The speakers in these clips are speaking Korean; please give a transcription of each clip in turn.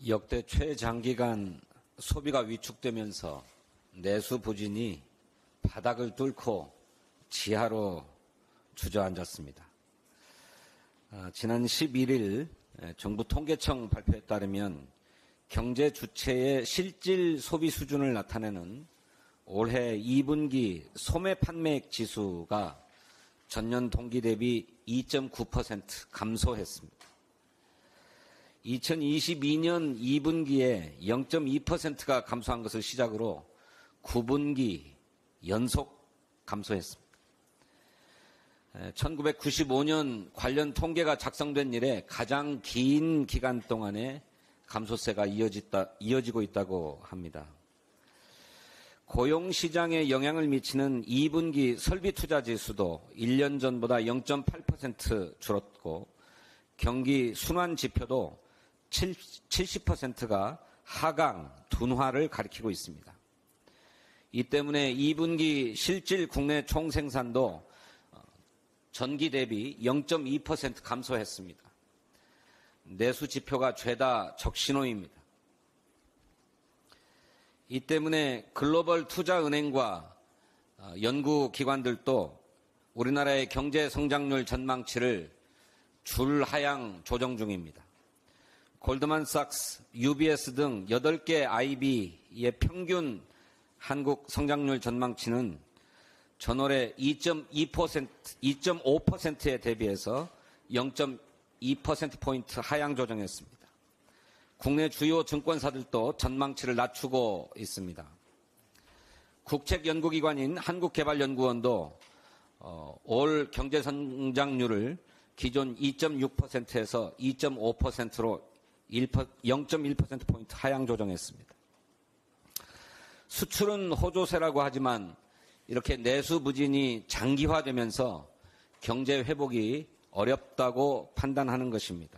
역대 최장기간 소비가 위축되면서 내수 부진이 바닥을 뚫고 지하로 주저앉았습니다. 지난 11일 정부 통계청 발표에 따르면 경제 주체의 실질 소비 수준을 나타내는 올해 2분기 소매 판매액 지수가 전년 동기 대비 2.9% 감소했습니다. 2022년 2분기에 0.2%가 감소한 것을 시작으로 9분기 연속 감소했습니다. 1995년 관련 통계가 작성된 이래 가장 긴 기간 동안에 감소세가 이어지고 있다고 합니다. 고용시장에 영향을 미치는 2분기 설비투자지수도 1년 전보다 0.8% 줄었고 경기 순환지표도 70%가 하강, 둔화를 가리키고 있습니다. 이 때문에 2분기 실질 국내 총생산도 전기 대비 0.2% 감소했습니다. 내수 지표가 죄다 적신호입니다. 이 때문에 글로벌 투자은행과 연구기관들도 우리나라의 경제 성장률 전망치를 줄하향 조정 중입니다. 골드만삭스, UBS 등 8개 IB의 평균 한국 성장률 전망치는 전월에 2.5%에 대비해서 0.2%포인트 하향 조정했습니다. 국내 주요 증권사들도 전망치를 낮추고 있습니다. 국책연구기관인 한국개발연구원도 올 경제성장률을 기존 2.6%에서 2.5%로 0.1%포인트 하향 조정했습니다. 수출은 호조세라고 하지만 이렇게 내수 부진이 장기화되면서 경제 회복이 어렵다고 판단하는 것입니다.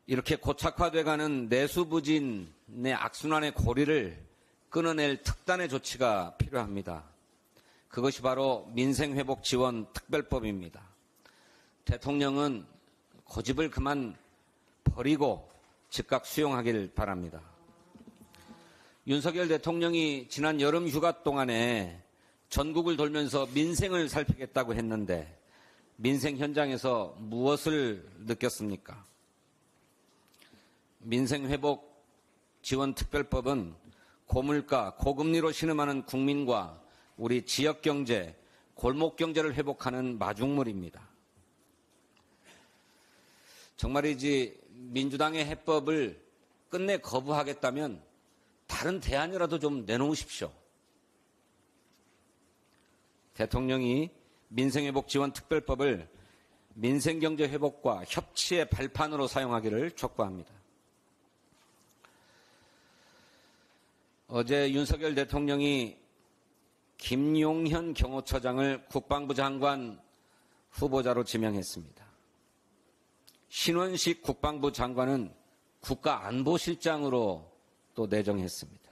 이렇게 고착화돼가는 내수 부진의 악순환의 고리를 끊어낼 특단의 조치가 필요합니다. 그것이 바로 민생회복지원특별법입니다. 대통령은 고집을 그만 버리고 즉각 수용하길 바랍니다. 윤석열 대통령이 지난 여름 휴가 동안에 전국을 돌면서 민생을 살피겠다고 했는데 민생 현장에서 무엇을 느꼈습니까? 민생회복지원특별법은 고물가, 고금리로 신음하는 국민과 우리 지역경제, 골목경제를 회복하는 마중물입니다. 정말이지 민주당의 해법을 끝내 거부하겠다면 다른 대안이라도 좀 내놓으십시오. 대통령이 민생회복지원특별법을 민생경제 회복과 협치의 발판으로 사용하기를 촉구합니다. 어제 윤석열 대통령이 김용현 경호처장을 국방부 장관 후보자로 지명했습니다. 신원식 국방부 장관은 국가안보실장으로 또 내정했습니다.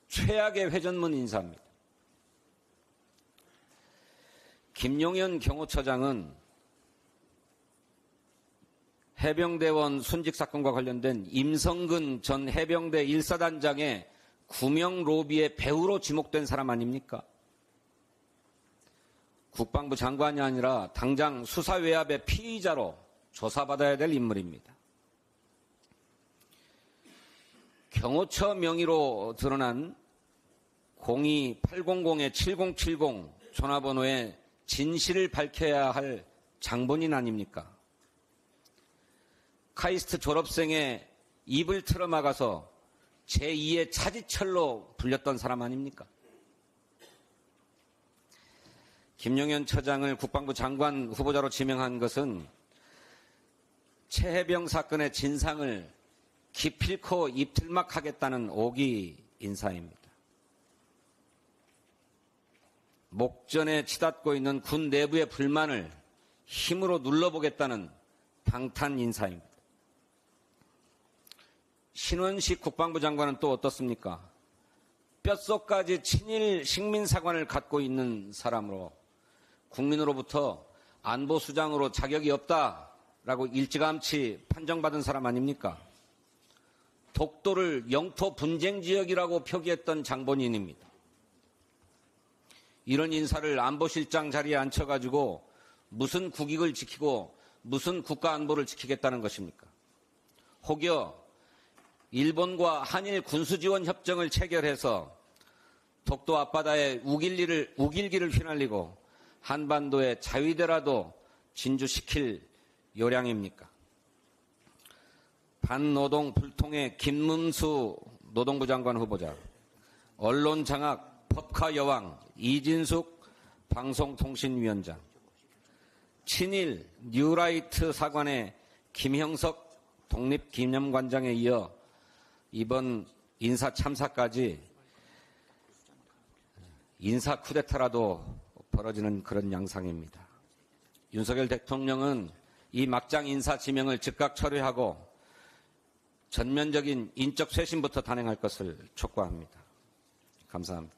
최악의 회전문 인사입니다. 김용현 경호처장은 해병대원 순직 사건과 관련된 임성근 전 해병대 1사단장의 구명 로비의 배우로 지목된 사람 아닙니까? 국방부 장관이 아니라 당장 수사 외압의 피의자로 조사받아야 될 인물입니다. 경호처 명의로 드러난 02800-7070 전화번호의 진실을 밝혀야 할 장본인 아닙니까? 카이스트 졸업생의 입을 틀어막아서 제2의 차지철로 불렸던 사람 아닙니까? 김용현 처장을 국방부 장관 후보자로 지명한 것은 최해병 사건의 진상을 기필코 입틀막하겠다는 오기 인사입니다. 목전에 치닫고 있는 군 내부의 불만을 힘으로 눌러보겠다는 방탄 인사입니다. 신원식 국방부 장관은 또 어떻습니까? 뼛속까지 친일 식민사관을 갖고 있는 사람으로 국민으로부터 안보수장으로 자격이 없다 라고 일찌감치 판정받은 사람 아닙니까? 독도를 영토 분쟁 지역이라고 표기했던 장본인입니다. 이런 인사를 안보실장 자리에 앉혀가지고 무슨 국익을 지키고 무슨 국가 안보를 지키겠다는 것입니까? 혹여 일본과 한일 군수지원 협정을 체결해서 독도 앞바다에 우길기를 휘날리고 한반도의 자위대라도 진주시킬 요량입니까? 반노동 불통의 김문수 노동부 장관 후보자, 언론장악 법카 여왕 이진숙 방송통신위원장, 친일 뉴라이트 사관의 김형석 독립기념관장에 이어 이번 인사 참사까지 인사 쿠데타라도 벌어지는 그런 양상입니다. 윤석열 대통령은 이 막장 인사 지명을 즉각 처리하고 전면적인 인적 쇄신부터 단행할 것을 촉구합니다. 감사합니다.